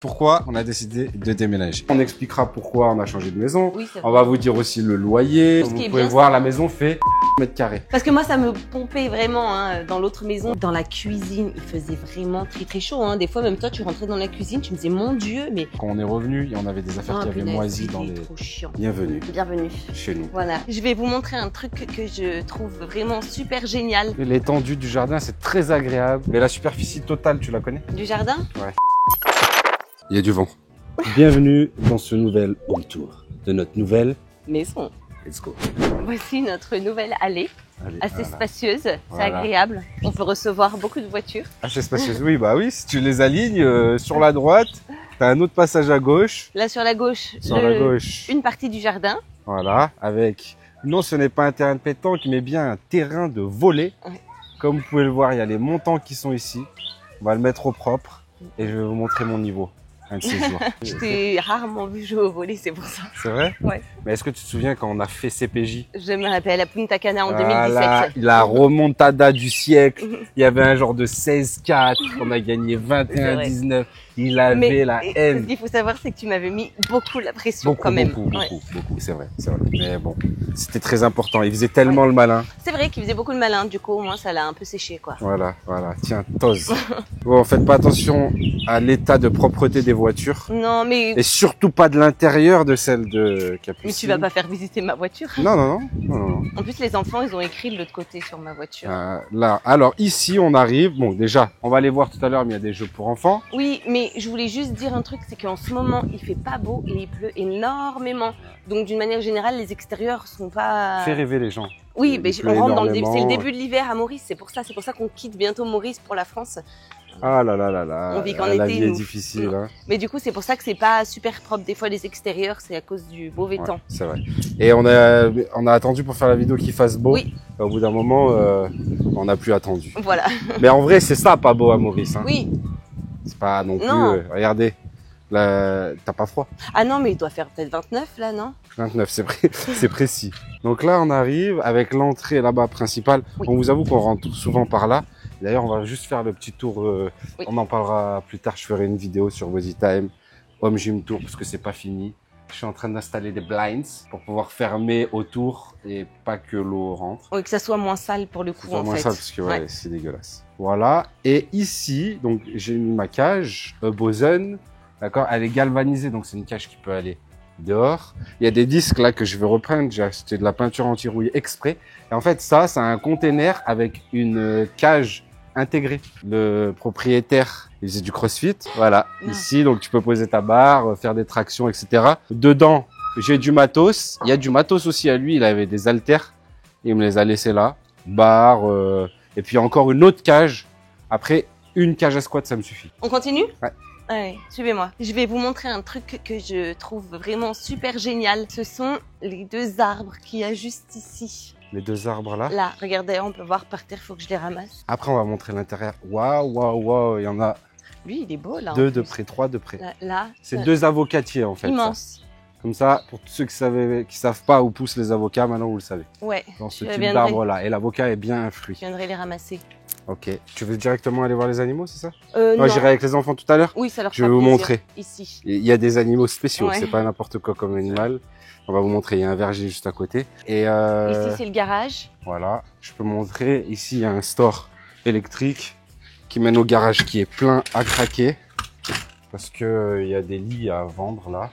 Pourquoi on a décidé de déménager. On expliquera pourquoi on a changé de maison. Oui, on va vous dire aussi le loyer. Vous pouvez voir, la maison fait mètres carrés. Parce que moi, ça me pompait vraiment hein, dans l'autre maison. Dans la cuisine, il faisait vraiment très chaud. Hein. Des fois, même toi, tu rentrais dans la cuisine, tu me disais, mon Dieu, mais... Quand on est revenu, on avait des affaires qui avaient moisi dans les... trop chiant. Bienvenue. Bienvenue. Chez nous. Voilà. Je vais vous montrer un truc que je trouve vraiment super génial. L'étendue du jardin, c'est très agréable. Mais la superficie totale, tu la connais? Du jardin? Ouais. Il y a du vent. Bienvenue dans ce nouvel home tour de notre nouvelle maison. Let's go. Voici notre nouvelle allée. Assez voilà. Spacieuse, c'est agréable. On peut recevoir beaucoup de voitures. Assez spacieuse, oui, bah oui, si tu les alignes sur la droite, tu as un autre passage à gauche. Là sur la gauche, une partie du jardin. Voilà, avec, non ce n'est pas un terrain de pétanque, mais bien un terrain de volley. Ouais. Comme vous pouvez le voir, il y a les montants qui sont ici. On va le mettre au propre et je vais vous montrer mon niveau. Un de ces jours. Je t'ai rarement vu jouer au volley, c'est pour ça. C'est vrai? Ouais. Mais est-ce que tu te souviens quand on a fait CPJ? Je me rappelle à Punta Cana en 2017. La remontada du siècle. Il y avait un genre de 16-4. On a gagné 21-19. Il avait la haine. Ce qu'il faut savoir, c'est que tu m'avais mis beaucoup la pression quand même. Beaucoup. C'est vrai. Mais bon, c'était très important. Il faisait tellement le malin. C'est vrai qu'il faisait beaucoup le malin. Du coup, au moins, ça l'a un peu séché, quoi. Voilà. Tiens, tose. Bon, faites pas attention à l'état de propreté des voitures. Non, mais... Et surtout pas de l'intérieur de celle de Capucine. Mais tu vas pas faire visiter ma voiture? Non. En plus, les enfants, ils ont écrit de l'autre côté sur ma voiture. Là, alors ici, on arrive. Bon, déjà, on va aller voir tout à l'heure, mais il y a des jeux pour enfants. Oui, mais je voulais juste dire un truc, c'est qu'en ce moment, il fait pas beau et il pleut énormément. Donc, d'une manière générale, les extérieurs sont pas... Fait rêver les gens. Oui, mais on rentre dans le début. C'est le début de l'hiver à Maurice. C'est pour ça qu'on quitte bientôt Maurice pour la France. Ah là. On vit qu'en la été. vie est difficile. Hein. Mais du coup, c'est pour ça que c'est pas super propre. Des fois, les extérieurs, c'est à cause du mauvais temps. C'est vrai. Et on a attendu pour faire la vidéo qu'il fasse beau. Oui. Au bout d'un moment, on n'a plus attendu. Voilà. Mais en vrai, c'est ça, pas beau à Maurice. Hein. Oui. C'est pas non plus. Regardez. T'as pas froid? Ah non, mais il doit faire peut-être 29 là, non? 29, c'est précis. Donc là, on arrive avec l'entrée là-bas principale. Oui. On vous avoue qu'on rentre souvent par là. D'ailleurs, on va juste faire le petit tour. Oui. On en parlera plus tard. Je ferai une vidéo sur Body Time, Home Gym Tour, parce que c'est pas fini. Je suis en train d'installer des blinds pour pouvoir fermer autour et pas que l'eau rentre. Oui, que ça soit moins sale pour le coup, en fait. Moins sale parce que ouais. C'est dégueulasse. Voilà. Et ici, donc j'ai mis ma cage Boson. D'accord, elle est galvanisée, donc c'est une cage qui peut aller dehors. Il y a des disques là que je vais reprendre. J'ai acheté de la peinture anti-rouille exprès. Et en fait, ça, c'est un container avec une cage intégrée. Le propriétaire, il faisait du crossfit. Voilà, ici, donc tu peux poser ta barre, faire des tractions, etc. Dedans, j'ai du matos. Il y a du matos aussi à lui. Il avait des haltères. Il me les a laissés là. Barre, et puis encore une autre cage. Après, une cage à squat, ça me suffit. On continue? Ouais. Allez, suivez-moi. Je vais vous montrer un truc que je trouve vraiment super génial. Ce sont les deux arbres qu'il y a juste ici. Les deux arbres là? Là, regardez, on peut voir par terre, il faut que je les ramasse. Après, on va montrer l'intérieur. Waouh, il y en a... Lui, il est beau là. Deux de près, trois de près. Là c'est deux avocatiers en fait. Immense. Ça. Comme ça, pour tous ceux qui savent pas où poussent les avocats, maintenant vous le savez. Ouais. Dans ce type d'arbre là. Et l'avocat est bien un fruit. Je viendrai les ramasser. Ok. Tu veux directement aller voir les animaux, c'est ça? Non. J'irai avec les enfants tout à l'heure. Oui, ça leur Je vais vous montrer. Ici. Il y a des animaux spéciaux. Ouais. C'est pas n'importe quoi comme animal. On va vous montrer. Il y a un verger juste à côté. Et ici, c'est le garage. Voilà. Je peux montrer. Ici, il y a un store électrique qui mène au garage qui est plein à craquer. Parce que il y a des lits à vendre là.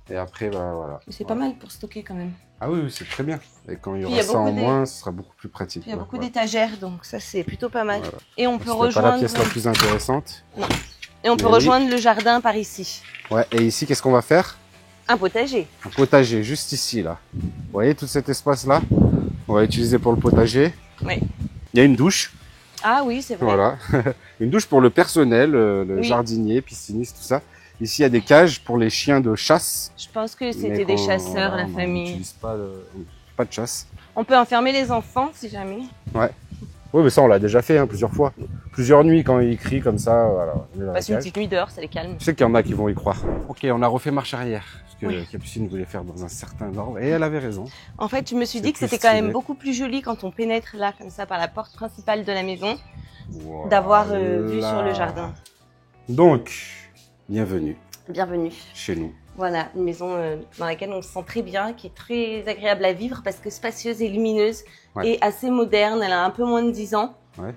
Et après, bah voilà. C'est pas mal pour stocker quand même. Ah oui, c'est très bien. Et quand il y aura ça en moins, ce sera beaucoup plus pratique. Il y a beaucoup d'étagères, donc ça c'est plutôt pas mal. Voilà. Et on peut rejoindre... pas la pièce la plus intéressante. Non. Et on peut rejoindre le jardin par ici. Ouais, et ici, qu'est-ce qu'on va faire? Un potager. Un potager, juste ici, là. Vous voyez tout cet espace-là? On va utiliser pour le potager. Oui. Il y a une douche. Ah oui, c'est vrai. Voilà. Une douche pour le personnel, le jardinier, pisciniste, tout ça. Ici, il y a des cages pour les chiens de chasse. Je pense que c'était des chasseurs, la famille. On n'utilise pas de chasse. On peut enfermer les enfants, si jamais. Ouais. Oui, mais ça, on l'a déjà fait plusieurs fois. Plusieurs nuits, quand ils crient comme ça. Voilà, passe une petite nuit dehors, ça les calme. Je sais qu'il y en a qui vont y croire. Ok, on a refait marche arrière. Parce que Capucine voulait faire dans un certain ordre. Et elle avait raison. En fait, je me suis dit que c'était quand même beaucoup plus joli quand on pénètre là, comme ça, par la porte principale de la maison, d'avoir vue sur le jardin. Donc, bienvenue Bienvenue. chez nous. Voilà, une maison dans laquelle on se sent très bien, qui est très agréable à vivre parce que spacieuse et lumineuse et assez moderne. Elle a un peu moins de 10 ans. Ouais.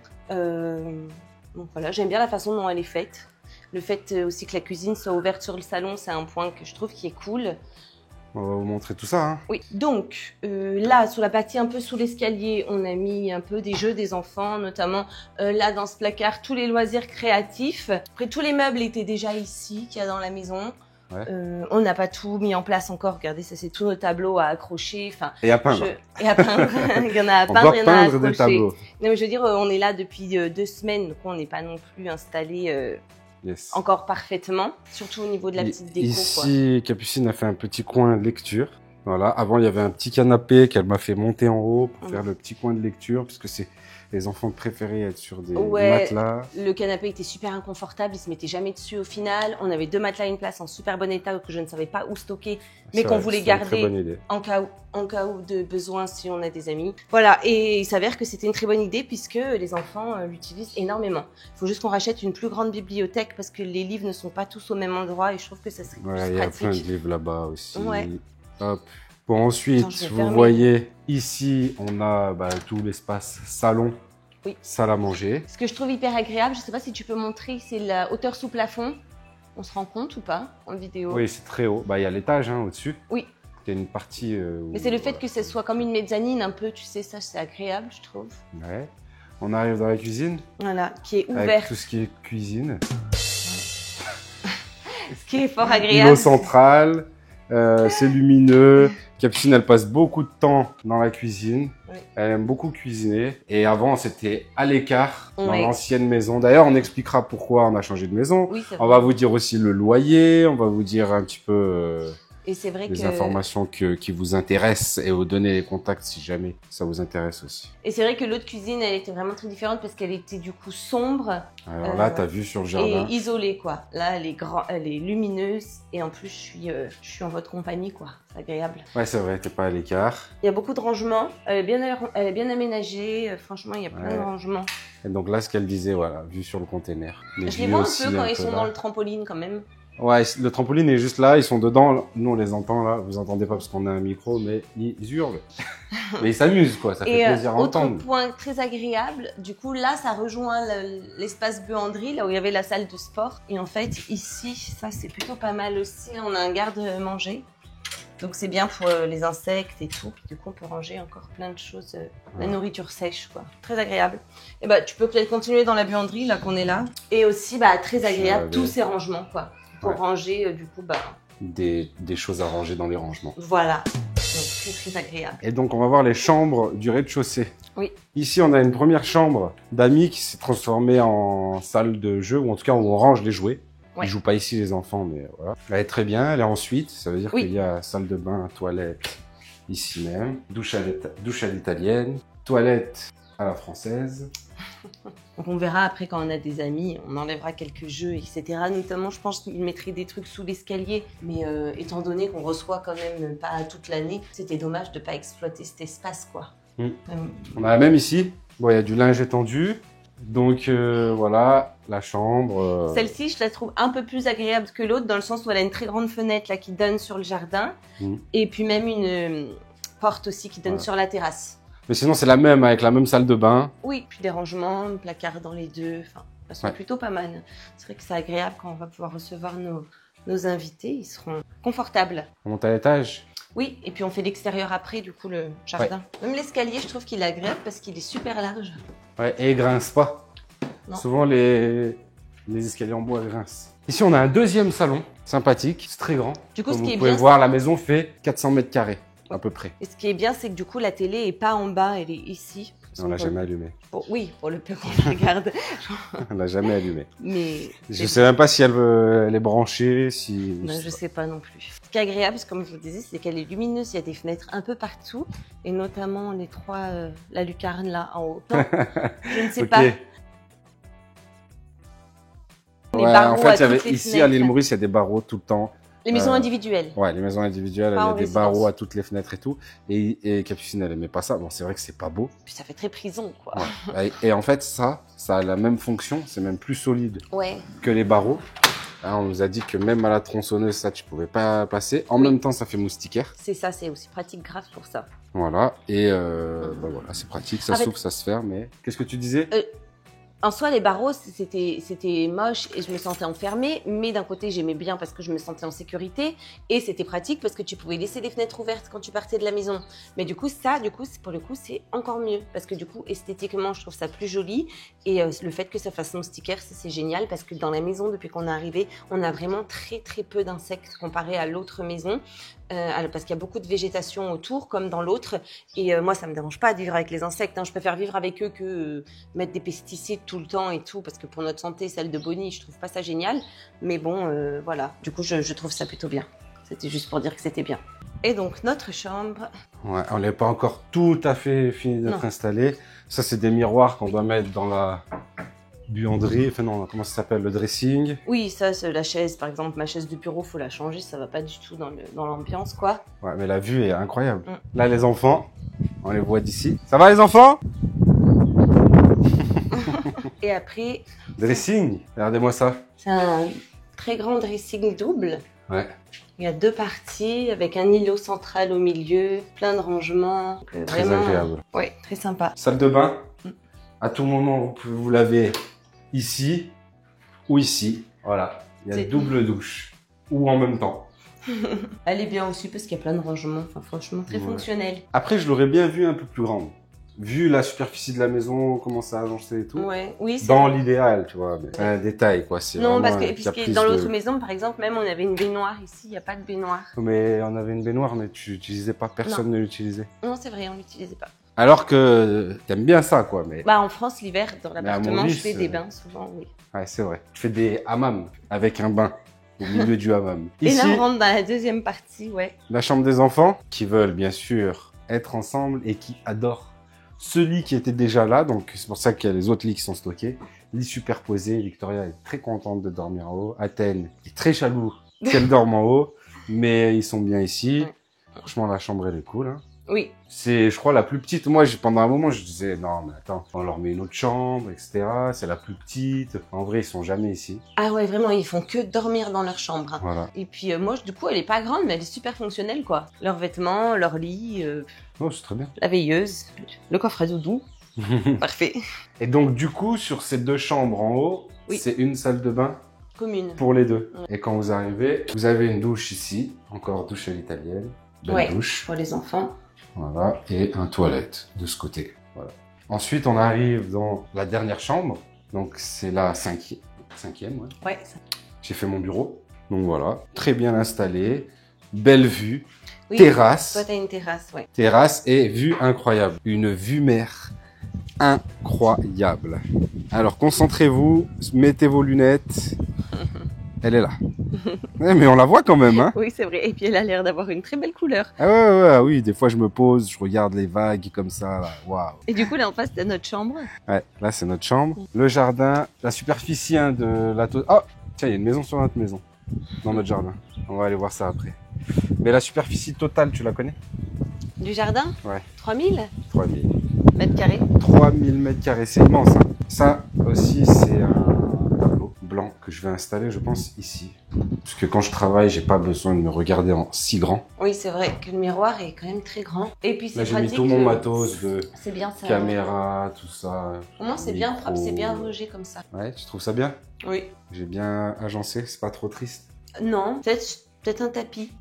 Donc voilà, j'aime bien la façon dont elle est faite. Le fait aussi que la cuisine soit ouverte sur le salon, c'est un point que je trouve qui est cool. On va vous montrer tout ça. Hein. Oui, donc là, sur la partie un peu sous l'escalier, on a mis un peu des jeux des enfants, notamment là dans ce placard, tous les loisirs créatifs. Après, tous les meubles étaient déjà ici, qu'il y a dans la maison. Ouais. On n'a pas tout mis en place encore. Regardez, ça c'est tous nos tableaux à accrocher. Enfin, et à peindre. Et à peindre. Il y en a à peindre, il y en a à accrocher. Des tableaux. Non, mais je veux dire, on est là depuis 2 semaines, donc on n'est pas non plus installé encore parfaitement, surtout au niveau de la petite déco. Ici, Capucine a fait un petit coin de lecture. Voilà. Avant, il y avait un petit canapé qu'elle m'a fait monter en haut pour faire le petit coin de lecture, parce que c'est les enfants préféraient être sur des matelas. Le canapé était super inconfortable, il se mettait jamais dessus au final. On avait 2 matelas à une place en super bon état que je ne savais pas où stocker, mais qu'on voulait garder en cas où de besoin si on a des amis. Voilà, et il s'avère que c'était une très bonne idée puisque les enfants l'utilisent énormément. Il faut juste qu'on rachète une plus grande bibliothèque parce que les livres ne sont pas tous au même endroit et je trouve que ça serait plus pratique. Il y a plein de livres là-bas aussi. Ouais. Hop. Bon, ensuite, vous voyez, ici, on a tout l'espace salon, salle à manger. Ce que je trouve hyper agréable, je ne sais pas si tu peux montrer, c'est la hauteur sous plafond. On se rend compte ou pas en vidéo? Oui, c'est très haut. Il y a l'étage au-dessus. Oui. Il y a une partie... Mais c'est le fait que ce soit comme une mezzanine un peu, tu sais, ça c'est agréable, je trouve. Ouais. On arrive dans la cuisine. Voilà, qui est ouverte. Avec tout ce qui est cuisine. Ce qui est fort agréable. L'eau centrale. C'est lumineux. Capucine, elle passe beaucoup de temps dans la cuisine. Oui. Elle aime beaucoup cuisiner. Et avant, c'était à l'écart dans l'ancienne maison. D'ailleurs, on expliquera pourquoi on a changé de maison. Oui, on va vous dire aussi le loyer. On va vous dire un petit peu et c'est vrai les informations qui vous intéressent et vous donner les contacts si jamais ça vous intéresse aussi. Et c'est vrai que l'autre cuisine, elle était vraiment très différente parce qu'elle était du coup sombre. Alors là, tu as vu sur le jardin. Et isolée, quoi. Là, elle est lumineuse et en plus, je suis en votre compagnie, quoi. C'est agréable. Ouais, c'est vrai, t'es pas à l'écart. Il y a beaucoup de rangements. Elle est bien aménagée. Franchement, il y a plein de rangements. Et donc là, ce qu'elle disait, voilà, vue sur le container. Je les vois un peu quand ils sont dans le trampoline, quand même. Ouais, le trampoline est juste là, ils sont dedans. Nous, on les entend là. Vous entendez pas parce qu'on a un micro, mais ils hurlent. Mais ils s'amusent, quoi. Ça fait plaisir à entendre. Autre point très agréable, du coup, là, ça rejoint l'espace buanderie, là où il y avait la salle de sport. Et en fait, ici, ça, c'est plutôt pas mal aussi. On a un garde-manger. Donc, c'est bien pour les insectes et tout. Puis, du coup, on peut ranger encore plein de choses. La nourriture sèche, quoi. Très agréable. Et tu peux peut-être continuer dans la buanderie, là, qu'on est là. Et aussi, très agréable, tous ces rangements, quoi. Pour ranger, du coup, des choses à ranger dans les rangements. Voilà. Donc, très, très agréable. Et donc, on va voir les chambres du rez-de-chaussée. Oui. Ici, on a une première chambre d'amis qui s'est transformée en salle de jeu, ou en tout cas, où on range les jouets. Ils jouent pas ici, les enfants, mais voilà. Elle est très bien. Elle est en suite. Ça veut dire qu'il y a salle de bain, toilette, ici même. Douche à l'italienne. Toilette à la française. Donc on verra après quand on a des amis, on enlèvera quelques jeux, etc. Notamment, je pense qu'ils mettraient des trucs sous l'escalier. Mais étant donné qu'on reçoit quand même pas toute l'année, c'était dommage de pas exploiter cet espace, quoi. On a la même ici. Bon, il y a du linge étendu. Donc voilà, la chambre. Celle-ci, je la trouve un peu plus agréable que l'autre, dans le sens où elle a une très grande fenêtre là qui donne sur le jardin. Et puis même une porte aussi qui donne sur la terrasse. Mais sinon, c'est la même, avec la même salle de bain. Oui, puis des rangements, un placard dans les deux. Enfin, elles sont plutôt pas mal. C'est vrai que c'est agréable quand on va pouvoir recevoir nos invités. Ils seront confortables. On monte à l'étage. Oui, et puis on fait l'extérieur après, du coup, le jardin. Même l'escalier, je trouve qu'il est agréable parce qu'il est super large. Ouais, et il grince pas. Non. Souvent, les escaliers en bois grincent. Ici, on a un deuxième salon, sympathique, c'est très grand. Du coup, vous pouvez voir, la maison fait 400 mètres carrés. À peu près. Et ce qui est bien, c'est que du coup, la télé est pas en bas, elle est ici. On l'a jamais allumée. Oui, pour le peu qu'on regarde. On l'a jamais allumée. Mais je sais même pas si elle est branchée, si. Non, je sais pas non plus. Ce qui est agréable, comme je vous disais, c'est qu'elle est lumineuse. Il y a des fenêtres un peu partout, et notamment les trois, la lucarne là en haut. Non, je ne sais pas. Ouais, en fait, il y avait ici à l'île Maurice, il y a des barreaux tout le temps. Les maisons individuelles. Ouais, les maisons individuelles, il y a des barreaux à toutes les fenêtres et tout. Et Capucine, elle aimait pas ça. Bon, c'est vrai que c'est pas beau. Puis ça fait très prison, quoi. Ouais. Et en fait, ça a la même fonction. C'est même plus solide que les barreaux. Hein, on nous a dit que même à la tronçonneuse, ça, tu pouvais pas passer. En même temps, ça fait moustiquaire. C'est ça, c'est aussi pratique grave pour ça. Voilà. Et bah voilà, c'est pratique. Ça s'ouvre, ça se ferme. Mais qu'est-ce que tu disais? En soi, les barreaux, c'était moche et je me sentais enfermée. Mais d'un côté, j'aimais bien parce que je me sentais en sécurité. Et c'était pratique parce que tu pouvais laisser les fenêtres ouvertes quand tu partais de la maison. Mais du coup, pour le coup, c'est encore mieux. Parce que du coup, esthétiquement, je trouve ça plus joli. Et le fait que ça fasse moustiquaire, c'est génial. Parce que dans la maison, depuis qu'on est arrivé, on a vraiment très très peu d'insectes comparé à l'autre maison. Parce qu'il y a beaucoup de végétation autour, comme dans l'autre. Et moi, ça me dérange pas de vivre avec les insectes. Hein. Je préfère vivre avec eux que mettre des pesticides tout le temps et tout. Parce que pour notre santé, celle de Bonnie, je trouve pas ça génial. Mais bon, voilà. Du coup, je trouve ça plutôt bien. C'était juste pour dire que c'était bien. Et donc, notre chambre... Ouais, on n'est pas encore tout à fait fini d'être installé. Ça, c'est des miroirs qu'on doit mettre dans la buanderie. Enfin non, comment ça s'appelle? Le dressing. Oui, ça, c'est la chaise. Par exemple, ma chaise de bureau, faut la changer. Ça va pas du tout dans l'ambiance, quoi. Ouais, mais la vue est incroyable. Là, les enfants, on les voit d'ici. Ça va, les enfants? Et après... Dressing. Regardez-moi ça. C'est un très grand dressing double. Ouais. Il y a 2 parties avec un îlot central au milieu, plein de rangements. Très vraiment, agréable. Ouais, très sympa. Salle de bain. À tout moment, vous pouvez vous laver ici ou ici. Voilà. Il y a double douche. Ou en même temps. Elle est bien aussi parce qu'il y a plein de rangements. Enfin, franchement, très fonctionnel. Après, je l'aurais bien vu un peu plus grande. Vu la superficie de la maison, comment ça a agencé et tout. Ouais, oui, dans l'idéal, tu vois. C'est un détail, quoi. Non, parce que dans l'autre maison, par exemple, même on avait une baignoire. Ici, il n'y a pas de baignoire. Mais on avait une baignoire, mais tu n'utilisais pas. Personne ne l'utilisait. Non, c'est vrai, on l'utilisait pas. Alors que t'aimes bien ça, quoi. Mais... Bah, en France, l'hiver, dans l'appartement, je fais des bains souvent, oui. Ouais, c'est vrai. Tu fais des hammams avec un bain au milieu du hammam. Et là, on rentre dans la deuxième partie, ouais. La chambre des enfants, qui veulent, bien sûr, être ensemble et qui adorent ce lit qui était déjà là, donc c'est pour ça qu'il y a les autres lits qui sont stockés. Lit superposé, Victoria est très contente de dormir en haut. Athènes est très jaloux qu'elle dorme en haut, mais ils sont bien ici. Ouais. Franchement, la chambre, elle est cool. Hein. Oui. C'est, je crois, la plus petite. Moi, pendant un moment, je disais, non, mais attends, on leur met une autre chambre, etc. C'est la plus petite. En vrai, ils sont jamais ici. Ah ouais, vraiment, ils font que dormir dans leur chambre. Hein. Voilà. Et puis, moi, du coup, elle est pas grande, mais elle est super fonctionnelle, quoi. Leurs vêtements, leur lit... Oh, c'est très bien. La veilleuse, le coffre à doudou. Parfait. Et donc, du coup, sur ces 2 chambres en haut, c'est une salle de bain commune pour les 2. Ouais. Et quand vous arrivez, vous avez une douche ici. Encore douche à l'italienne. Belle douche. Pour les enfants. Voilà. Et un toilette de ce côté. Voilà. Ensuite, on arrive dans la dernière chambre. Donc, c'est la 5e. 5e, ouais. Ouais. J'ai fait mon bureau. Donc, voilà. Très bien installé. Belle vue. Oui, terrasse. Toi, t'as une terrasse, ouais. Terrasse et vue incroyable. Une vue mer incroyable. Alors, concentrez-vous, mettez vos lunettes. Elle est là. Ouais, mais on la voit quand même, hein. Oui, c'est vrai. Et puis, elle a l'air d'avoir une très belle couleur. Ah ouais, oui. Des fois, je me pose, je regarde les vagues comme ça, là. Waouh. Et du coup, là, en face, t'as notre chambre. Ouais, là, c'est notre chambre. Le jardin, la superficie de la... Oh, tiens, il y a une maison sur notre maison. Dans notre jardin. On va aller voir ça après. Mais la superficie totale, tu la connais? Du jardin? Ouais. 3000 3000 mètres carrés. 3000 mètres carrés, c'est immense. Hein. Ça aussi, c'est un tableau blanc que je vais installer, je pense, ici. Parce que quand je travaille, j'ai pas besoin de me regarder en si grand. Oui, c'est vrai que le miroir est quand même très grand. Et puis c'est pratique. Là, j'ai mis tout mon matos de bien, ça, caméra, tout ça. Au moins, c'est bien propre, c'est bien rangé comme ça. Ouais, tu trouves ça bien? Oui. J'ai bien agencé, c'est pas trop triste? Non, peut-être un tapis.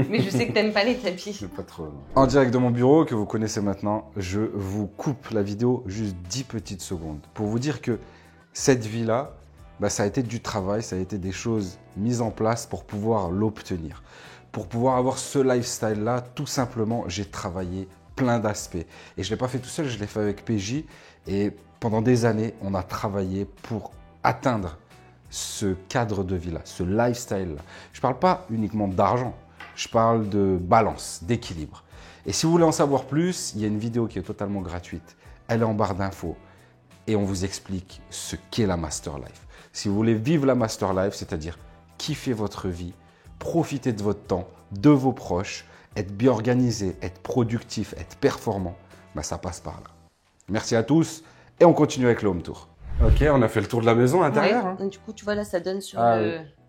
Mais je sais que t'aimes pas les tapis. Pas trop. Non. En direct de mon bureau, que vous connaissez maintenant, je vous coupe la vidéo juste 10 petites secondes pour vous dire que cette vie-là, bah, ça a été du travail, ça a été des choses mises en place pour pouvoir l'obtenir. Pour pouvoir avoir ce lifestyle-là, tout simplement, j'ai travaillé plein d'aspects. Et je ne l'ai pas fait tout seul, je l'ai fait avec PJ. Et pendant des années, on a travaillé pour atteindre ce cadre de vie-là, ce lifestyle-là. Je ne parle pas uniquement d'argent, je parle de balance, d'équilibre. Et si vous voulez en savoir plus, il y a une vidéo qui est totalement gratuite. Elle est en barre d'infos et on vous explique ce qu'est la Master Life. Si vous voulez vivre la Master Life, c'est-à-dire kiffer votre vie, profiter de votre temps, de vos proches, être bien organisé, être productif, être performant, bah ça passe par là. Merci à tous et on continue avec le home tour. Ok, on a fait le tour de la maison intérieure. Ouais. Hein. Du coup, tu vois là, ça donne sur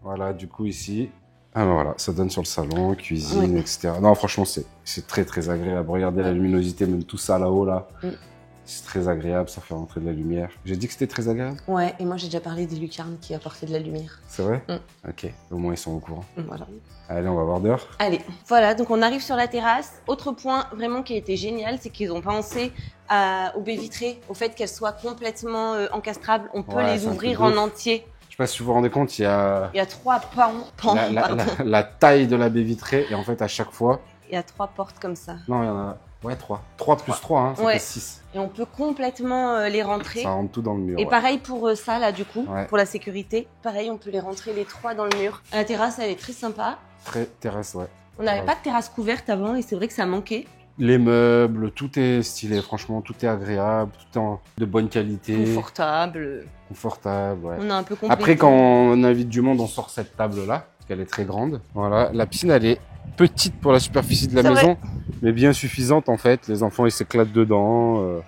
Voilà, du coup ici, alors voilà, ça donne sur le salon, cuisine, etc. Non, franchement, c'est très très agréable. Regardez la luminosité, même tout ça là-haut là. C'est très agréable, ça fait rentrer de la lumière. J'ai dit que c'était très agréable? Ouais, et moi j'ai déjà parlé des lucarnes qui apportaient de la lumière. C'est vrai? Ok, au moins ils sont au courant. Voilà. Allez, on va voir dehors. Allez, voilà, donc on arrive sur la terrasse. Autre point vraiment qui a été génial, c'est qu'ils ont pensé aux baies vitrées, au fait qu'elles soient complètement encastrables. On peut les ouvrir en entier. Je sais pas si vous vous rendez compte, il y a 3 pans. la taille de la baie vitrée et en fait à chaque fois... Il y a 3 portes comme ça. Non, il y en a... Ouais, 3. 3 plus 3, hein, ça fait 6. Et on peut complètement les rentrer. Ça rentre tout dans le mur. Et pareil pour ça, là, du coup, Ouais. pour la sécurité. Pareil, on peut les rentrer les 3 dans le mur. La terrasse, elle est très sympa. Très terrasse, ouais. On n'avait pas de terrasse couverte avant et c'est vrai que ça manquait. Les meubles, tout est stylé, franchement, tout est agréable, tout est de bonne qualité. Confortable. Confortable, ouais. On a un peu complété. Après, quand on invite du monde, on sort cette table-là, parce qu'elle est très grande. Voilà, la piscine, elle est petite pour la superficie de la maison, mais bien suffisante en fait. Les enfants, ils s'éclatent dedans. De toute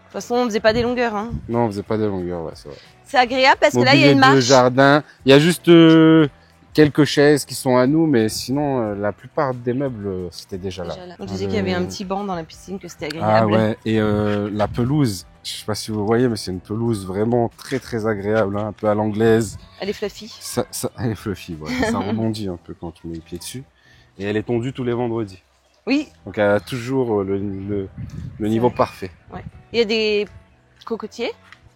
façon, on faisait pas des longueurs. Hein. Non, on faisait pas des longueurs, ouais, c'est vrai. C'est agréable parce que là, il y a une marche. De jardin. Il y a juste quelques chaises qui sont à nous, mais sinon, la plupart des meubles, c'était déjà là. On disait qu'il y avait un petit banc dans la piscine, que c'était agréable. Ah ouais, et la pelouse, je sais pas si vous voyez, mais c'est une pelouse vraiment très très agréable, hein, un peu à l'anglaise. Elle est fluffy. Elle est fluffy, ouais. Ça rebondit un peu quand tu mets le pied dessus. Et elle est tondue tous les vendredis. Oui. Donc elle a toujours le niveau parfait. Ouais. Il y a des cocotiers.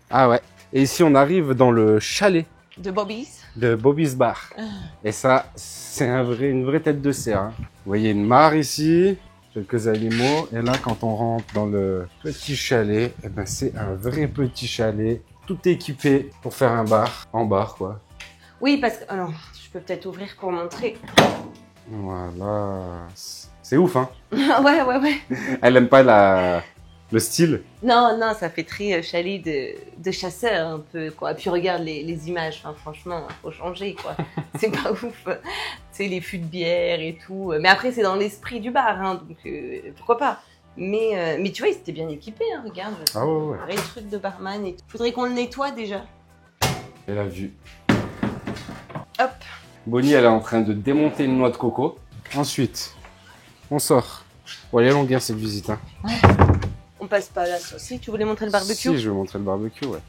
Ah ouais. Et ici on arrive dans le chalet. De Bobby's. De Bobby's Bar. Et ça, c'est une vraie tête de cerf. Hein. Vous voyez une mare ici, quelques animaux. Et là, quand on rentre dans le petit chalet, eh ben, c'est un vrai petit chalet. Tout équipé pour faire un bar. En bar, quoi. Oui, parce que... Alors, je peux peut-être ouvrir pour montrer. Voilà. C'est ouf, hein. Ouais. Elle aime pas le style. Non, ça fait très chalet de chasseur un peu, quoi. Puis regarde les images, enfin, franchement, faut changer, quoi. C'est pas ouf. C'est les fûts de bière et tout. Mais après, c'est dans l'esprit du bar, hein, donc pourquoi pas. Mais tu vois, ils étaient bien équipés, hein, regarde. Ah ouais. Vrai truc de barman et tout. Faudrait qu'on le nettoie déjà. Et la vue. Hop. Bonnie, elle est en train de démonter une noix de coco. Ensuite, on sort. Bon, elle est longue, cette visite, hein. On passe pas là. Si, tu voulais montrer le barbecue? Si, je vais montrer le barbecue, ouais.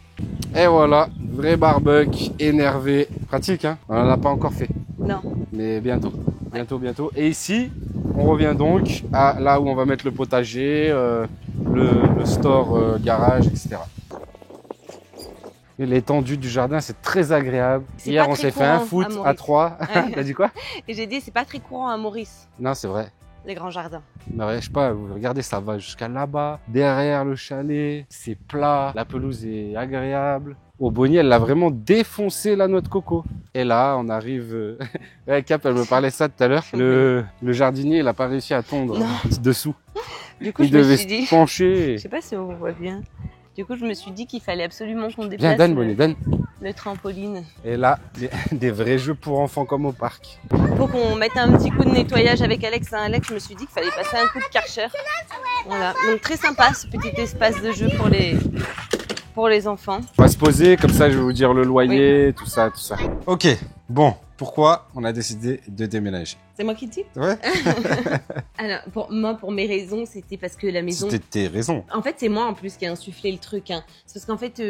Et voilà, vrai barbecue, énervé. Pratique, hein. On n'en a pas encore fait. Non. Mais bientôt. Bientôt. Et ici, on revient donc à là où on va mettre le potager, le store, garage, etc. Et l'étendue du jardin, c'est très agréable. Hier, on s'est fait un foot à 3. T'as dit quoi? Et j'ai dit, c'est pas très courant à Maurice. Non, c'est vrai. Les grands jardins. Mais ouais, je sais pas, vous regardez, ça va jusqu'à là-bas, derrière le chalet, c'est plat, la pelouse est agréable. Au Bonnie, elle l'a vraiment défoncé la noix de coco. Et là, on arrive... Ouais, Cap, elle me parlait ça tout à l'heure. Le jardinier, il a pas réussi à tondre dessous. Du coup, il devait se pencher. Je sais pas si on voit bien. Du coup, je me suis dit qu'il fallait absolument qu'on déplace Viens, donne, Bonnie, donne. Le trampoline. Et là, des vrais jeux pour enfants comme au parc. Faut qu'on mette un petit coup de nettoyage avec Alex. Alex, je me suis dit qu'il fallait passer un coup de Karcher. Voilà. Donc très sympa ce petit espace de jeu pour les enfants. On va se poser, comme ça je vais vous dire le loyer, tout ça. Ok, bon, pourquoi on a décidé de déménager? C'est moi qui te dis? Ouais. Alors, pour mes raisons, c'était parce que la maison... C'était tes raisons. En fait, c'est moi en plus qui ai insufflé le truc. Hein. C'est parce qu'en fait,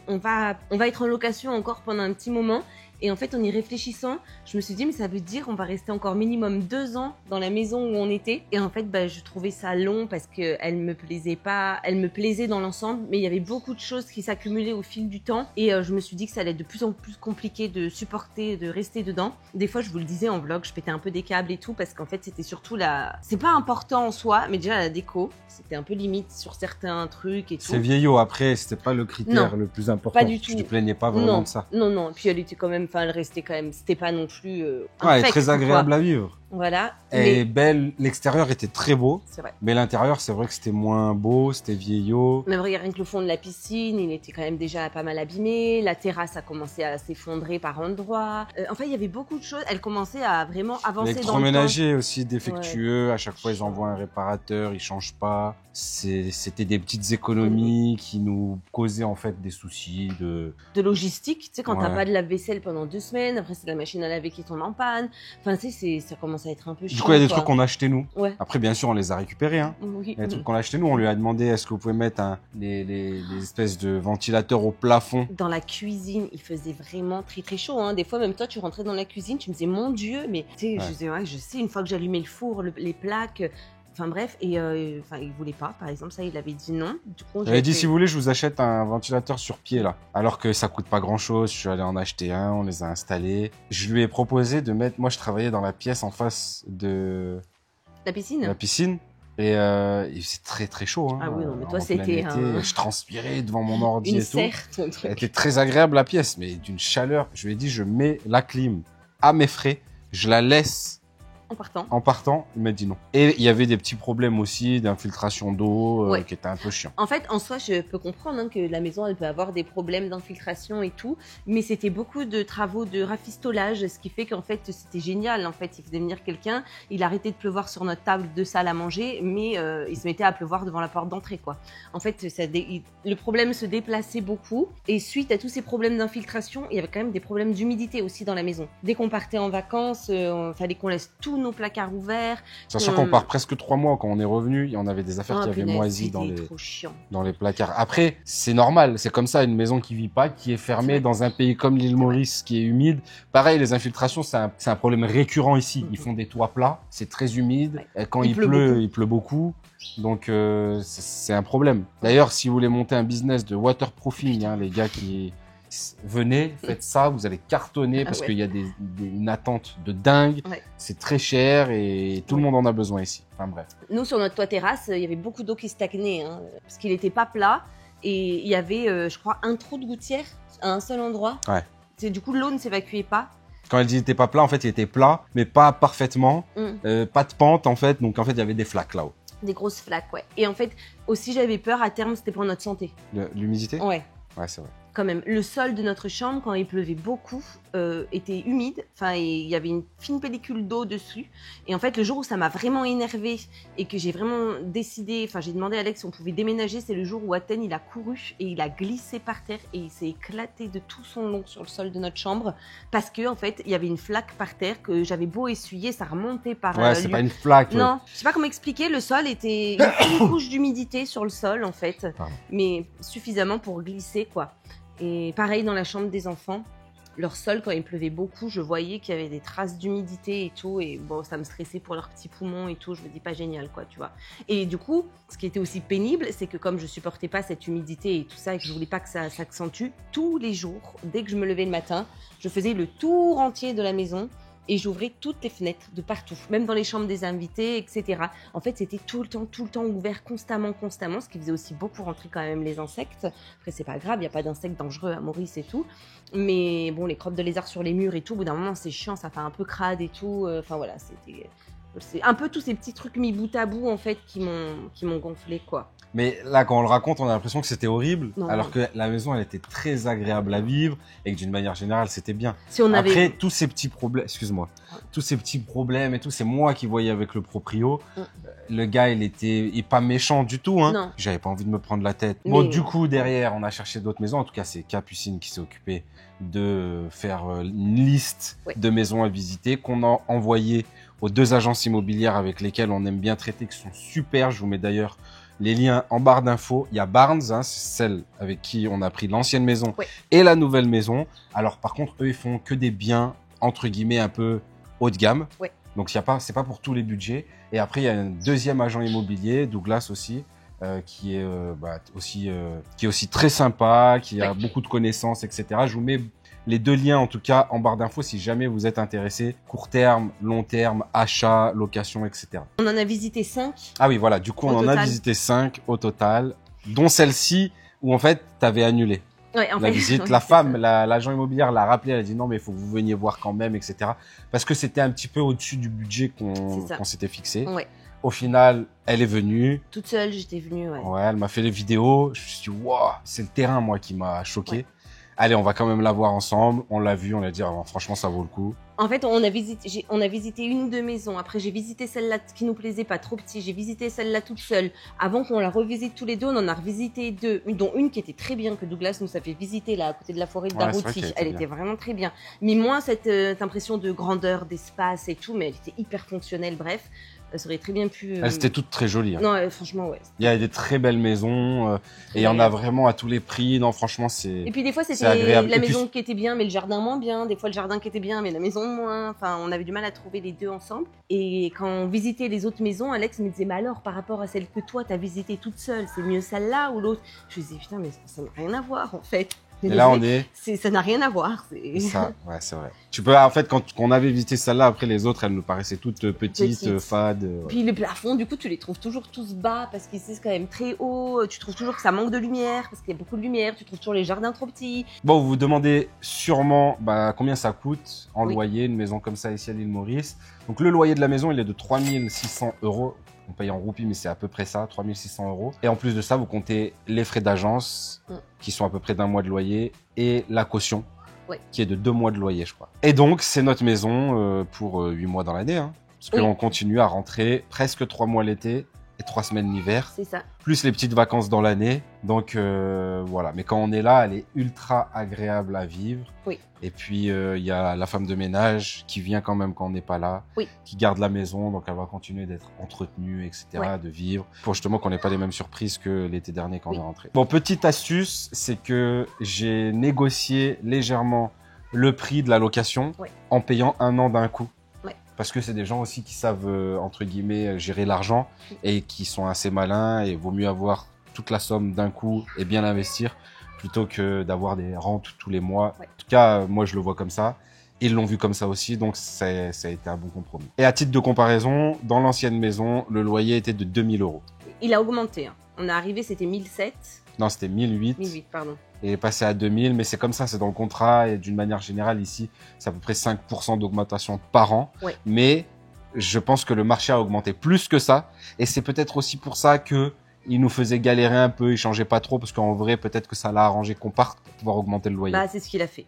on va être en location encore pendant un petit moment. Et en fait, en y réfléchissant, je me suis dit, mais ça veut dire on va rester encore minimum 2 ans dans la maison où on était. Et en fait, je trouvais ça long parce qu'elle me plaisait pas. Elle me plaisait dans l'ensemble, mais il y avait beaucoup de choses qui s'accumulaient au fil du temps. Et je me suis dit que ça allait être de plus en plus compliqué de supporter, de rester dedans. Des fois, je vous le disais en vlog, je pétais un peu des câbles et tout parce qu'en fait, c'était surtout c'est pas important en soi, mais déjà la déco. C'était un peu limite sur certains trucs et tout. C'est vieillot après, c'était pas le critère le plus important. Pas du tout. Tu te plaignais pas vraiment de ça. Non. Et puis elle était quand même, elle restait quand même, c'était pas non plus. Elle est très agréable à vivre. Voilà. Elle est belle. L'extérieur était très beau. C'est vrai. Mais l'intérieur, c'est vrai que c'était moins beau, c'était vieillot. Même regarde que le fond de la piscine, il était quand même déjà pas mal abîmé. La terrasse a commencé à s'effondrer par endroits. Enfin, il y avait beaucoup de choses. Elle commençait à vraiment avancer dans le temps. L'électroménager aussi défectueux. Ouais. À chaque fois, ils envoient un réparateur, ils changent pas. C'était des petites économies qui nous causaient en fait des soucis de logistique. Tu sais, quand t'as pas de lave-vaisselle pendant 2 semaines, après c'est la machine à laver qui tombe en panne. Enfin, tu sais, ça commence à être un peu chiant. Du coup, il y a des trucs qu'on a achetés nous. Ouais. Après, bien sûr, on les a récupérés. Hein. Oui. Il y a des trucs qu'on a achetés nous. On lui a demandé est-ce que vous pouvez mettre les espèces de ventilateurs au plafond. Dans la cuisine, il faisait vraiment très très chaud. Hein. Des fois, même toi, tu rentrais dans la cuisine, tu me disais mon Dieu, mais tu sais, je disais ouais, je sais. Une fois que j'allumais le four, les plaques. Enfin bref, et il voulait pas, par exemple, ça il avait dit non. Du coup, j'avais dit si vous voulez, je vous achète un ventilateur sur pied là. Alors que ça coûte pas grand chose, je suis allé en acheter un, on les a installés. Je lui ai proposé de mettre, moi je travaillais dans la pièce en face de la piscine. Et c'est très très chaud. Hein, ah oui, non, mais toi c'était je transpirais devant mon ordi et tout. Ton truc. Elle était très agréable la pièce, mais d'une chaleur. Je lui ai dit je mets la clim à mes frais, je la laisse. En partant, il m'a dit non. Et il y avait des petits problèmes aussi d'infiltration d'eau qui étaient un peu chiants. En fait, en soi, je peux comprendre hein, que la maison, elle peut avoir des problèmes d'infiltration et tout, mais c'était beaucoup de travaux de rafistolage, ce qui fait qu'en fait, c'était génial. En fait, il faisait venir quelqu'un, il arrêtait de pleuvoir sur notre table de salle à manger, mais il se mettait à pleuvoir devant la porte d'entrée, quoi. En fait, le problème se déplaçait beaucoup, et suite à tous ces problèmes d'infiltration, il y avait quand même des problèmes d'humidité aussi dans la maison. Dès qu'on partait en vacances, il fallait qu'on laisse tout nos placards ouverts. Sachant qu'on part presque 3 mois quand on est revenu, et on avait des affaires qui avaient moisi dans les placards. Après, c'est normal, c'est comme ça, une maison qui vit pas, qui est fermée dans un pays comme l'île Maurice, qui est humide. Pareil, les infiltrations, c'est un problème récurrent ici. Ils font des toits plats, c'est très humide. Ouais. Quand il pleut beaucoup. Donc, c'est un problème. D'ailleurs, si vous voulez monter un business de waterproofing, hein, les gars qui... venez, faites ça, vous allez cartonner parce qu'il y a une attente de dingue. Ouais. C'est très cher et tout le monde en a besoin ici. Enfin bref. Nous, sur notre toit terrasse, il y avait beaucoup d'eau qui stagnait hein, parce qu'il n'était pas plat et il y avait, je crois, un trou de gouttière à un seul endroit. Ouais. Du coup, l'eau ne s'évacuait pas. Quand elle dit qu'il n'était pas plat, en fait, il était plat, mais pas parfaitement. Pas de pente, en fait. Donc, en fait, il y avait des flaques là-haut. Des grosses flaques, ouais. Et en fait, aussi, j'avais peur à terme, c'était pour notre santé. L'humidité ? Ouais. Ouais, c'est vrai. Quand même, le sol de notre chambre, quand il pleuvait beaucoup, était humide. Enfin, il y avait une fine pellicule d'eau dessus. Et en fait, le jour où ça m'a vraiment énervée et que j'ai vraiment décidé, enfin, j'ai demandé à Alex si on pouvait déménager, c'est le jour où Athènes, il a couru et il a glissé par terre et il s'est éclaté de tout son long sur le sol de notre chambre parce que, en fait, il y avait une flaque par terre que j'avais beau essuyer, ça remontait par. Ouais, c'est pas une flaque. Non, je sais pas comment expliquer. Le sol était une couche d'humidité sur le sol, en fait, mais suffisamment pour glisser, quoi. Et pareil dans la chambre des enfants, leur sol, quand il pleuvait beaucoup, je voyais qu'il y avait des traces d'humidité et tout. Et bon, ça me stressait pour leurs petits poumons et tout. Je me dis pas génial, quoi, tu vois. Et du coup, ce qui était aussi pénible, c'est que comme je supportais pas cette humidité et tout ça, et que je voulais pas que ça s'accentue, tous les jours, dès que je me levais le matin, je faisais le tour entier de la maison. Et j'ouvrais toutes les fenêtres de partout, même dans les chambres des invités, etc. En fait, c'était tout le temps ouvert, constamment, ce qui faisait aussi beaucoup rentrer quand même les insectes. Après, c'est pas grave, il n'y a pas d'insectes dangereux à Maurice et tout. Mais bon, les crottes de lézard sur les murs et tout, au bout d'un moment, c'est chiant, ça fait un peu crade et tout. Enfin voilà, c'est un peu tous ces petits trucs mis bout à bout, en fait, qui m'ont gonflé, quoi. Mais là, quand on le raconte, on a l'impression que c'était horrible, alors que la maison, elle était très agréable à vivre et que d'une manière générale, c'était bien. Si on Après, tous ces petits problèmes, tous ces petits problèmes et tout, c'est moi qui voyais avec le proprio. Le gars, il est pas méchant du tout, hein. Non. J'avais pas envie de me prendre la tête. Bon, du coup, derrière, on a cherché d'autres maisons. En tout cas, c'est Capucine qui s'est occupé de faire une liste de maisons à visiter qu'on a envoyé aux 2 agences immobilières avec lesquelles on aime bien traiter, qui sont super. Je vous mets d'ailleurs les liens en barre d'infos. Il y a Barnes, hein, c'est celle avec qui on a pris l'ancienne maison et la nouvelle maison. Alors par contre, eux, ils font que des biens, entre guillemets, un peu haut de gamme. Donc c'est pas pour tous les budgets. Et après, il y a un deuxième agent immobilier, Douglas aussi, qui est aussi très sympa, qui a beaucoup de connaissances, etc. Je vous mets les 2 liens, en tout cas, en barre d'infos, si jamais vous êtes intéressé. Court terme, long terme, achat, location, etc. On en a visité 5. Ah oui, voilà. Du coup, on en a visité 5 au total, dont celle-ci où, en fait, t'avais annulé. Ouais, en la fait, visite. ouais, La c'est femme, ça. l'agent immobilière l'a rappelé, elle a dit non mais il faut que vous veniez voir quand même, etc. Parce que c'était un petit peu au-dessus du budget C'est ça. qu'on s'était fixé. Ouais. Au final, elle est venue. Toute seule, j'étais venue, ouais. Ouais, elle m'a fait les vidéos. Je me suis dit, waouh, c'est le terrain, moi, qui m'a choqué. Ouais. Allez, on va quand même la voir ensemble. On l'a vu, on a dit, ah, franchement, ça vaut le coup. En fait, on a visité une de maisons. Après, j'ai visité celle-là qui nous plaisait pas, trop petit. J'ai visité celle-là toute seule. Avant qu'on la revisite tous les deux, on en a revisité deux, dont une qui était très bien, que Douglas nous a fait visiter là, à côté de la forêt de Ouais, c'est vrai Darouti. qu'elle était Elle bien. était vraiment très bien. Mais moins cette impression de grandeur, d'espace et tout, mais elle était hyper fonctionnelle. Bref, ça aurait très bien pu. Elles étaient toutes très jolies. Hein. Non, franchement, ouais. Il y a des très belles maisons. Et il y en a vraiment à tous les prix. Non, franchement, c'est... Et puis des fois, c'est c'était agréable. la Et puis- maison qui était bien, mais le jardin moins bien. Des fois, le jardin qui était bien, mais la maison moins. Enfin, on avait du mal à trouver les deux ensemble. Et quand on visitait les autres maisons, Alex me disait, mais alors, par rapport à celle que toi, t'as visitée toute seule, c'est mieux celle-là ou l'autre? Je me disais, putain, mais ça n'a rien à voir, en fait. Et là, on est... Ça n'a rien à voir. Ça, ouais, c'est vrai. Tu peux, en fait, quand on avait visité celle-là, après les autres, elles nous paraissaient toutes petites, Petites. fades. Ouais. Puis les plafonds, du coup, tu les trouves toujours tous bas parce qu'ici, c'est quand même très haut. Tu trouves toujours que ça manque de lumière parce qu'il y a beaucoup de lumière. Tu trouves toujours les jardins trop petits. Bon, vous vous demandez sûrement combien ça coûte en Oui. loyer, une maison comme ça ici à l'île Maurice. Donc le loyer de la maison, il est de 3 600 €. On paye en roupies, mais c'est à peu près ça, 3 600 €. Et en plus de ça, vous comptez les frais d'agence, qui sont à peu près d'1 mois de loyer, et la caution, Ouais. qui est de 2 mois de loyer, je crois. Et donc, c'est notre maison pour 8 mois dans l'année, hein, parce Oui. qu'on continue à rentrer presque 3 mois l'été et 3 semaines l'hiver, C'est ça. plus les petites vacances dans l'année. Donc voilà, mais quand on est là, elle est ultra agréable à vivre. Oui. Et puis il y a la femme de ménage qui vient quand même quand on n'est pas là, Oui. qui garde la maison, donc elle va continuer d'être entretenue, etc., Ouais. de vivre, pour justement qu'on n'ait pas les mêmes surprises que l'été dernier quand Oui. on est rentré. Bon, petite astuce, c'est que j'ai négocié légèrement le prix de la location Ouais. en payant 1 an d'un coup. Ouais. Parce que c'est des gens aussi qui savent, entre guillemets, gérer l'argent et qui sont assez malins, et vaut mieux avoir toute la somme d'un coup et bien l'investir plutôt que d'avoir des rentes tous les mois. Ouais. En tout cas, moi, je le vois comme ça. Ils l'ont vu comme ça aussi, donc ça a été un bon compromis. Et à titre de comparaison, dans l'ancienne maison, le loyer était de 2 000 €. Il a augmenté. Hein. On est arrivé, c'était 1007. Non, c'était 1 008. 1008, pardon. Et il est passé à 2 000, mais c'est comme ça, c'est dans le contrat. Et d'une manière générale, ici, c'est à peu près 5% d'augmentation par an. Ouais. Mais je pense que le marché a augmenté plus que ça. Et c'est peut-être aussi pour ça que il nous faisait galérer un peu, il changeait pas trop, parce qu'en vrai, peut-être que ça l'a arrangé qu'on parte pour pouvoir augmenter le loyer. Bah, c'est ce qu'il a fait.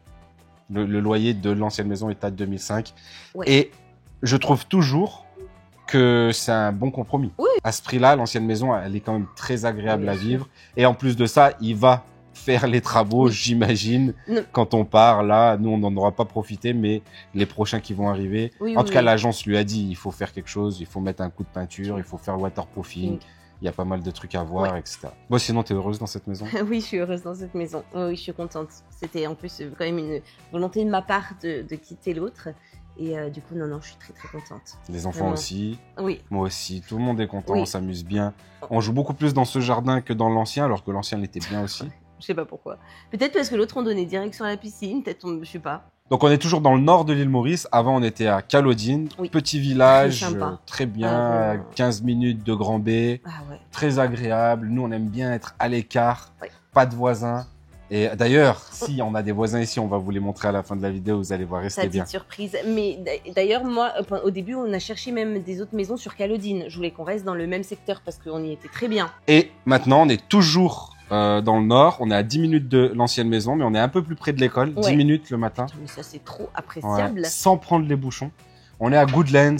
Le loyer de l'ancienne maison est à 2005. Ouais. Et je trouve toujours que c'est un bon compromis. Oui. À ce prix-là, l'ancienne maison, elle est quand même très agréable Bien à sûr. vivre. Et en plus de ça, il va faire les travaux, Oui. j'imagine, Non. quand on part. Là, nous, on n'en aura pas profité, mais les prochains qui vont arriver. Oui, En oui, tout cas, oui. l'agence lui a dit, il faut faire quelque chose, il faut mettre un coup de peinture, il faut faire waterproofing. Oui. Il y a pas mal de trucs à voir, Ouais. etc. Bon, sinon, t'es heureuse dans cette maison? Oui, je suis heureuse dans cette maison. Oui, je suis contente. C'était en plus quand même une volonté de ma part de quitter l'autre. Et du coup, non, je suis très très contente. Les enfants Vraiment. aussi. Oui, Moi aussi, tout le monde est content, Oui. on s'amuse bien. On joue beaucoup plus dans ce jardin que dans l'ancien, alors que l'ancien l'était bien aussi. je sais pas pourquoi. Peut-être parce que l'autre on donnait direction à la piscine, peut-être, je sais pas. Donc on est toujours dans le nord de l'île Maurice. Avant, on était à Calodine, Oui. petit village, Très sympa. très bien, Ah, vraiment. 15 minutes de Grand B, Ah ouais. très agréable. Nous, on aime bien être à l'écart, Oui. pas de voisins. Et d'ailleurs, si on a des voisins ici, on va vous les montrer à la fin de la vidéo, vous allez voir, Sa restez petite bien. surprise. Mais d'ailleurs, moi, au début, on a cherché même des autres maisons sur Calodine. Je voulais qu'on reste dans le même secteur parce qu'on y était très bien. Et maintenant, on est toujours dans le nord. On est à 10 minutes de l'ancienne maison, mais on est un peu plus près de l'école. 10 Ouais. minutes le matin. Mais ça, c'est trop Ouais, appréciable. sans prendre les bouchons. On est à Goodlands,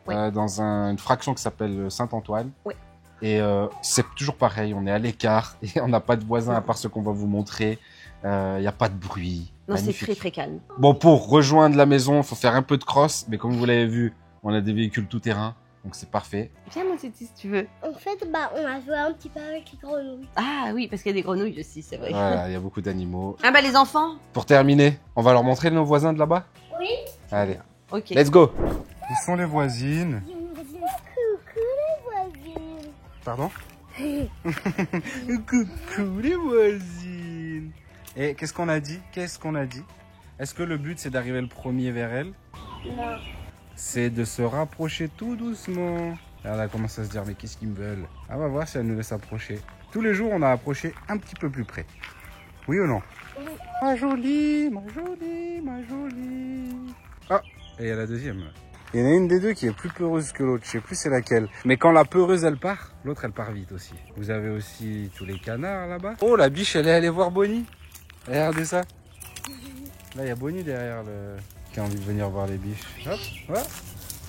Ouais. dans une fraction qui s'appelle Saint-Antoine. Ouais. Et c'est toujours pareil, on est à l'écart et on n'a pas de voisins à part ceux qu'on va vous montrer. Il n'y a pas de bruit. Non, c'est Magnifique. très très calme. Bon, pour rejoindre la maison, il faut faire un peu de cross, mais comme vous l'avez vu, on a des véhicules tout-terrain, donc c'est parfait. Viens, mon Titi, si tu veux. En fait, on a joué un petit peu avec les grenouilles. Ah oui, parce qu'il y a des grenouilles aussi, c'est vrai. Voilà, il y a beaucoup d'animaux. Ah bah les enfants. Pour terminer, on va leur montrer nos voisins de là-bas? Oui. Allez, Ok. let's go. Où sont les voisines? Coucou les voisines. Pardon? Coucou les voisines. Et qu'est-ce qu'on a dit? Est-ce que le but c'est d'arriver le premier vers elles? Non. C'est de se rapprocher tout doucement. Regarde, elle commence à se dire mais qu'est-ce qu'ils me veulent? Ah, on va voir si elle nous laisse approcher. Tous les jours on a approché un petit peu plus près. Oui ou non? Oui. Ma jolie, ma jolie, ma jolie. Ah, et il y a la deuxième. Il y en a une des deux qui est plus peureuse que l'autre. Je sais plus c'est laquelle. Mais quand la peureuse elle part, l'autre elle part vite aussi. Vous avez aussi tous les canards là-bas. Oh, la biche elle est allée voir Bonnie. Regardez ça. Là il y a Bonnie derrière qui a envie de venir voir les biches. Hop, hop.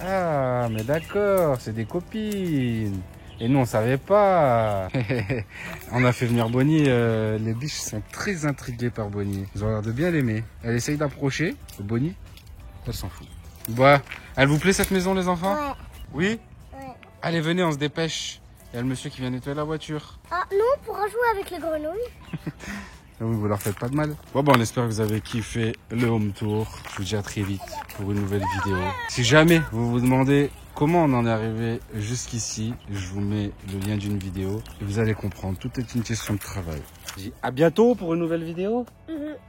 Ah, mais d'accord, c'est des copines. Et nous on savait pas. On a fait venir Bonnie. Les biches sont très intriguées par Bonnie. Ils ont l'air de bien l'aimer. Elle essaye d'approcher. Bonnie, elle s'en fout. Bah, elle vous plaît cette maison les enfants? Ouais. Oui? Ouais. Allez, venez, on se dépêche. Il y a le monsieur qui vient nettoyer la voiture. Ah non, on pourra jouer avec les grenouilles. Oui, vous leur faites pas de mal. Bon, on espère que vous avez kiffé le home tour. Je vous dis à très vite pour une nouvelle vidéo. Si jamais vous vous demandez comment on en est arrivé jusqu'ici, je vous mets le lien d'une vidéo et vous allez comprendre. Tout est une question de travail. Je dis à bientôt pour une nouvelle vidéo.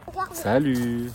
Regarde. Salut!